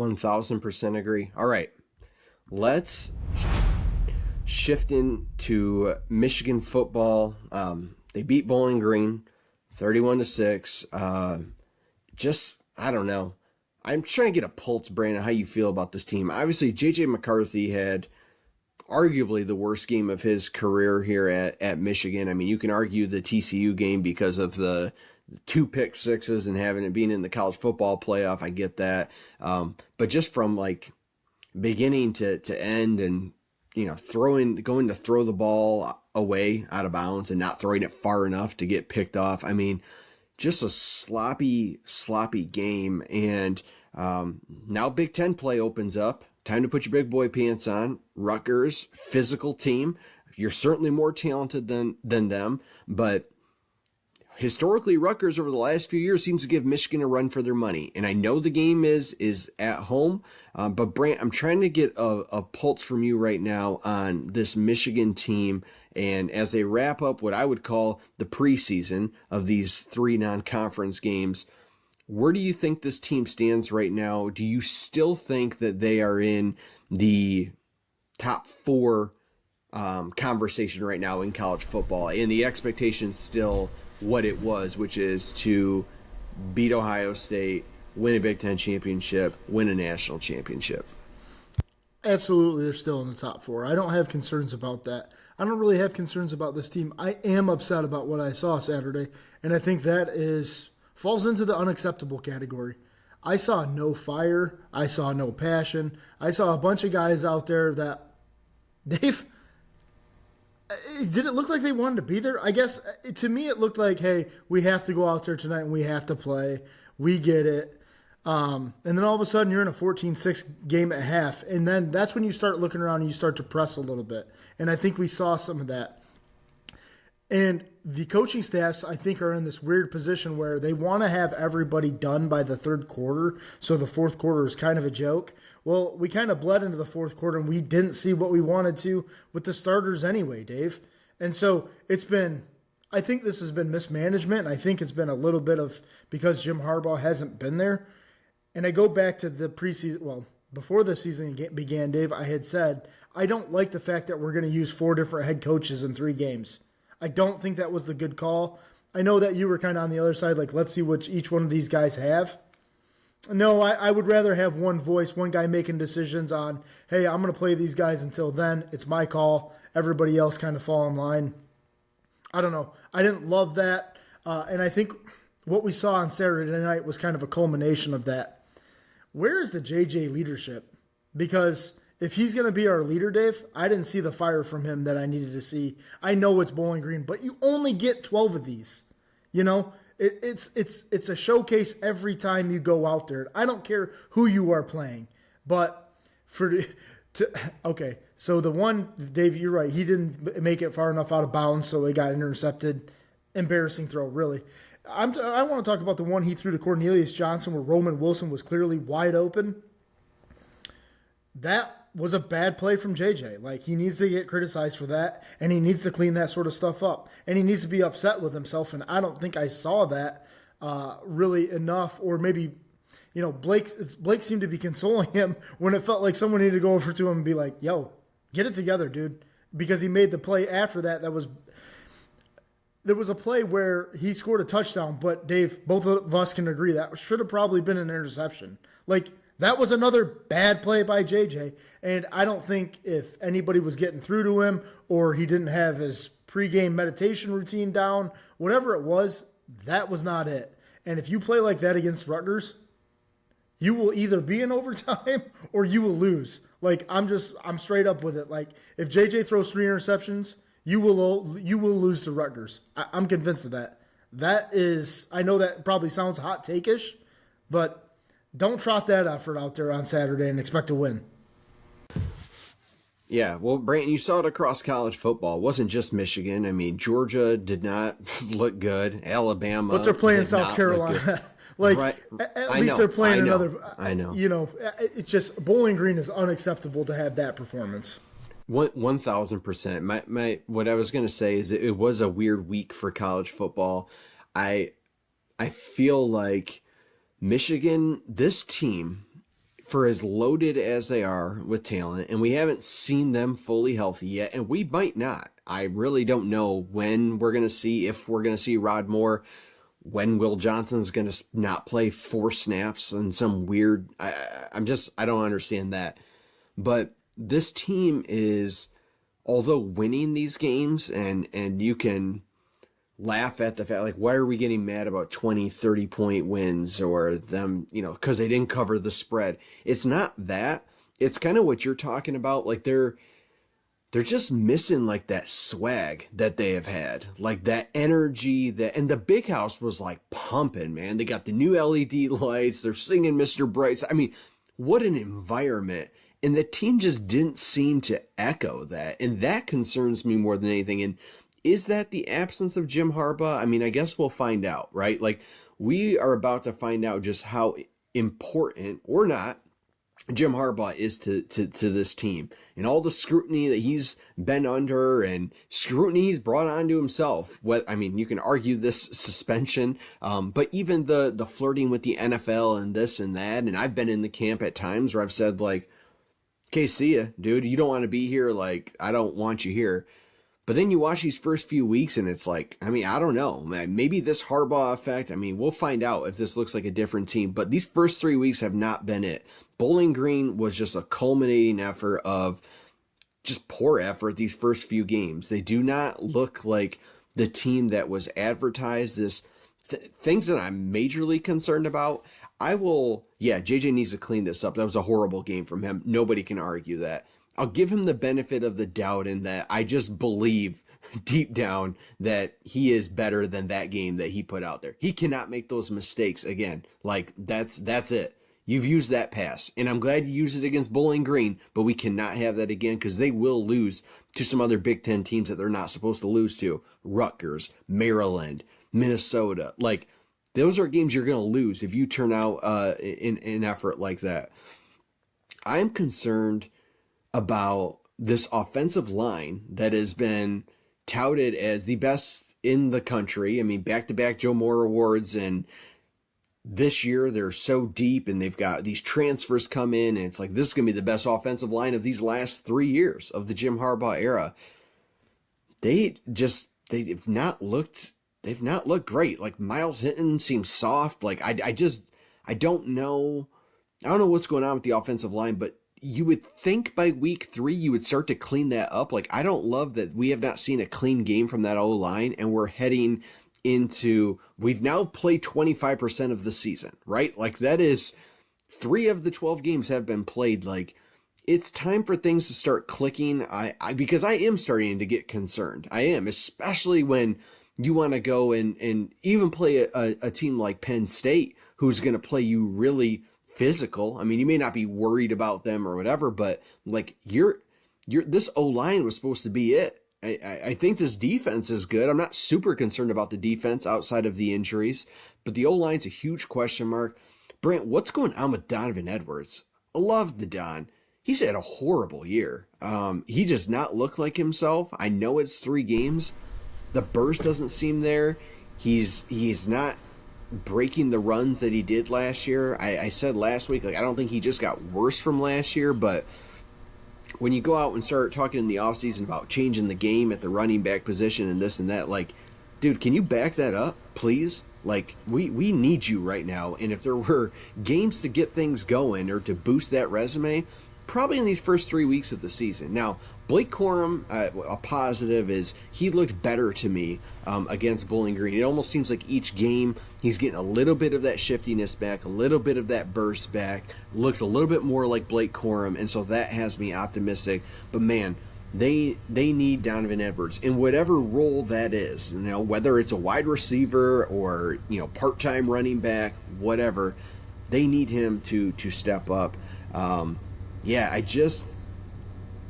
1000% agree. All right, let's shift into Michigan football. They beat Bowling Green 31-6. I don't know. I'm trying to get a pulse, Brandon, how you feel about this team. Obviously, J.J. McCarthy had arguably the worst game of his career here at Michigan. I mean, you can argue the TCU game because of the 2 pick sixes and having it being in the college football playoff. I get that. But just from like beginning to end and, going to throw the ball away out of bounds and not throwing it far enough to get picked off. I mean, just a sloppy game. And now Big Ten play opens up. Time to put your big boy pants on. Rutgers, physical team. You're certainly more talented than them, but historically, Rutgers over the last few years seems to give Michigan a run for their money. And I know the game is at home, but Brant, I'm trying to get a pulse from you right now on this Michigan team. And as they wrap up what I would call the preseason of these 3 non-conference games, where do you think this team stands right now? Do you still think that they are in the top 4 conversation right now in college football? And the expectation still what it was, which is to beat Ohio State, win a Big Ten championship, win a national championship? Absolutely, they're still in the top 4. I don't have concerns about that. I don't really have concerns about this team. I am upset about what I saw Saturday, and I think that falls into the unacceptable category. I saw no fire. I saw no passion. I saw a bunch of guys out there that, Dave, did it look like they wanted to be there? I guess to me it looked like, hey, we have to go out there tonight and we have to play. We get it. And then all of a sudden you're in a 14-6 game at half. And then that's when you start looking around and you start to press a little bit. And I think we saw some of that. And the coaching staffs, I think, are in this weird position where they want to have everybody done by the third quarter, so the fourth quarter is kind of a joke. Well, we kind of bled into the fourth quarter, and we didn't see what we wanted to with the starters anyway, Dave. And so I think this has been mismanagement. I think it's been a little bit of because Jim Harbaugh hasn't been there. And I go back to the preseason, well, before the season began, Dave, I had said, I don't like the fact that we're going to use 4 different head coaches in 3 games. I don't think that was the good call. I know that you were kind of on the other side, like, let's see what each one of these guys have. No, I would rather have one voice, one guy making decisions on, hey, I'm going to play these guys until then. It's my call. Everybody else kind of fall in line. I don't know. I didn't love that. And I think what we saw on Saturday night was kind of a culmination of that. Where is the JJ leadership? Because if he's going to be our leader, Dave, I didn't see the fire from him that I needed to see. I know it's Bowling Green, but you only get 12 of these. It's a showcase every time you go out there. I don't care who you are playing, but okay. So the one, Dave, you're right. He didn't make it far enough out of bounds, so it got intercepted. Embarrassing throw, really. I want to talk about the one he threw to Cornelius Johnson where Roman Wilson was clearly wide open. That was a bad play from JJ. Like, he needs to get criticized for that, and he needs to clean that sort of stuff up. And he needs to be upset with himself, and I don't think I saw that really enough. Or maybe, Blake seemed to be consoling him when it felt like someone needed to go over to him and be like, yo, get it together, dude. Because he made the play after that. There was a play where he scored a touchdown, but Dave, both of us can agree that should have probably been an interception. Like, that was another bad play by JJ, and I don't think if anybody was getting through to him or he didn't have his pregame meditation routine down, whatever it was, that was not it. And if you play like that against Rutgers, you will either be in overtime or you will lose. Like, I'm straight up with it. Like, if JJ throws 3 interceptions, you will lose to Rutgers. I'm convinced of that. That is, I know that probably sounds hot take-ish, but don't trot that effort out there on Saturday and expect to win. Yeah, well, Brayton, you saw it across college football. It wasn't just Michigan. I mean, Georgia did not look good. Alabama, but they're playing South Carolina. Like, right. At least they're playing another. I know. It's just Bowling Green is unacceptable to have that performance. 1,000%. My what I was going to say is it was a weird week for college football. I feel like Michigan, this team, for as loaded as they are with talent, and we haven't seen them fully healthy yet, and we might not. I really don't know when we're going to see, if we're going to see Rod Moore, when Will Johnson's going to not play 4 snaps and some weird, I don't understand that. But this team is, although winning these games, and you can laugh at the fact, like, why are we getting mad about 20, 30-point wins or them, because they didn't cover the spread. It's not that. It's kind of what you're talking about. Like, they're just missing, like, that swag that they have had. Like, that energy, and the big house was, like, pumping, man. They got the new LED lights. They're singing Mr. Brights. I mean, what an environment. And the team just didn't seem to echo that. And that concerns me more than anything. And is that the absence of Jim Harbaugh? I mean, I guess we'll find out, right? Like, we are about to find out just how important or not Jim Harbaugh is to this team, and all the scrutiny that he's been under and scrutiny he's brought onto himself. I mean, you can argue this suspension, but even the flirting with the NFL and this and that. And I've been in the camp at times where I've said, like, okay, see ya, dude. You don't want to be here. Like, I don't want you here. But then you watch these first few weeks and it's like, I mean, I don't know. Maybe this Harbaugh effect, I mean, we'll find out if this looks like a different team. But these first 3 weeks have not been it. Bowling Green was just a culminating effort of just poor effort these first few games. They do not look like the team that was advertised. Things that I'm majorly concerned about. JJ needs to clean this up. That was a horrible game from him. Nobody can argue that. I'll give him the benefit of the doubt in that I just believe deep down that he is better than that game that he put out there. He cannot make those mistakes again. Like, that's it. You've used that pass, and I'm glad you used it against Bowling Green, but we cannot have that again because they will lose to some other Big Ten teams that they're not supposed to lose to. Rutgers, Maryland, Minnesota. Like, those are games you're going to lose if you turn out in an effort like that. I'm concerned about this offensive line that has been touted as the best in the country. I mean, back-to-back Joe Moore awards, and this year they're so deep, and they've got these transfers come in, and it's like, this is going to be the best offensive line of these last 3 years of the Jim Harbaugh era. They've not looked great. Like, Miles Hinton seems soft. Like, I don't know. I don't know what's going on with the offensive line, but you would think by week 3 you would start to clean that up. Like, I don't love that we have not seen a clean game from that O-line, and we're heading into, we've now played 25% of the season, right? Like, that is 3 of the 12 games have been played. Like, it's time for things to start clicking. Because I am starting to get concerned. I am, especially when you want to go and even play a team like Penn State, who's going to play you really physical. I mean, you may not be worried about them or whatever, but like, this O-line was supposed to be it. I think this defense is good. I'm not super concerned about the defense outside of the injuries, but the O-line's a huge question mark. Brant, what's going on with Donovan Edwards? I love the Don. He's had a horrible year. He does not look like himself. I know it's 3 games. The burst doesn't seem there. He's not breaking the runs that he did last year. I said last week, like, I don't think he just got worse from last year, but when you go out and start talking in the offseason about changing the game at the running back position and this and that, like, dude, can you back that up, please? Like, we need you right now, and if there were games to get things going or to boost that resume, probably in these first 3 weeks of the season. Now, Blake Corum, a positive is he looked better to me against Bowling Green. It almost seems like each game he's getting a little bit of that shiftiness back, a little bit of that burst back, looks a little bit more like Blake Corum, and so that has me optimistic. But man, they need Donovan Edwards in whatever role that is. Whether it's a wide receiver or part-time running back, whatever, they need him to step up.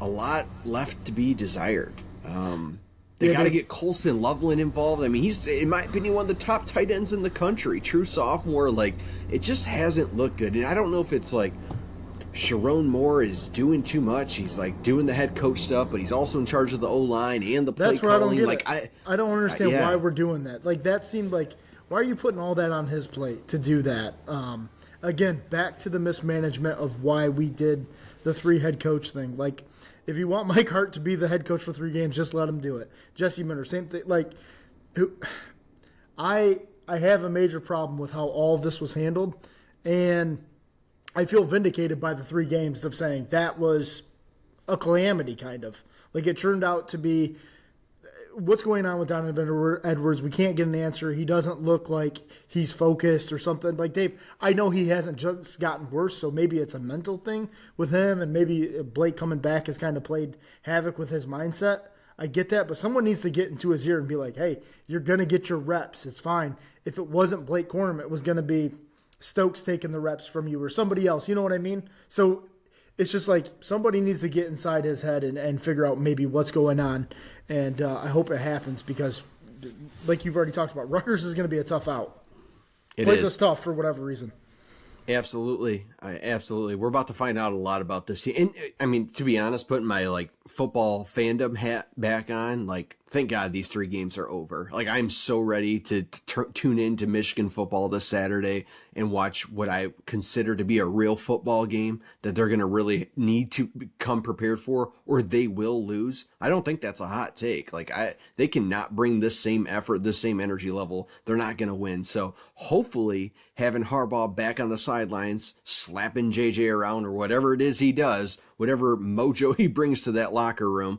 A lot left to be desired. They got to get Colson Loveland involved. I mean, he's, in my opinion, one of the top tight ends in the country. True sophomore. Like, it just hasn't looked good. And I don't know if it's like Sharon Moore is doing too much. He's like doing the head coach stuff, but he's also in charge of the O-line and the play That's where calling. I don't get it. I don't understand why we're doing that. Like, that seemed like, why are you putting all that on his plate to do that? again, back to the mismanagement of why we did the 3 head coach thing. Like, if you want Mike Hart to be the head coach for 3 games, just let him do it. Jesse Minter, same thing. Like, I have a major problem with how all of this was handled, and I feel vindicated by the 3 games of saying that was a calamity, kind of. Like, it turned out to be, what's going on with Donovan Edwards? We can't get an answer. He doesn't look like he's focused or something. Like, Dave, I know he hasn't just gotten worse, so maybe it's a mental thing with him, and maybe Blake coming back has kind of played havoc with his mindset. I get that, but someone needs to get into his ear and be like, hey, you're going to get your reps. It's fine. If it wasn't Blake Corum, it was going to be Stokes taking the reps from you or somebody else. You know what I mean? So it's just like somebody needs to get inside his head and figure out maybe what's going on. And I hope it happens because, like you've already talked about, Rutgers is going to be a tough out. It Plays is. us tough for whatever reason. Absolutely. Absolutely. We're about to find out a lot about this team. And I mean, to be honest, putting my football fandom hat back on, thank God these 3 games are over. I'm so ready to tune into Michigan football this Saturday and watch what I consider to be a real football game that they're going to really need to come prepared for, or they will lose. I don't think that's a hot take. They cannot bring this same effort, this same energy level. They're not going to win. So hopefully having Harbaugh back on the sidelines, slapping JJ around or whatever it is he does, whatever mojo he brings to that locker room,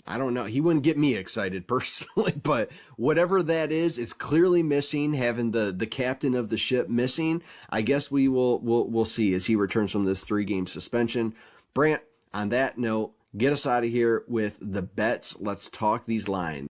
I don't know. He wouldn't get me excited personally, but whatever that is, it's clearly missing. Having the captain of the ship missing, I guess we'll see as he returns from this 3-game suspension. Brant, on that note, get us out of here with the bets. Let's talk these lines.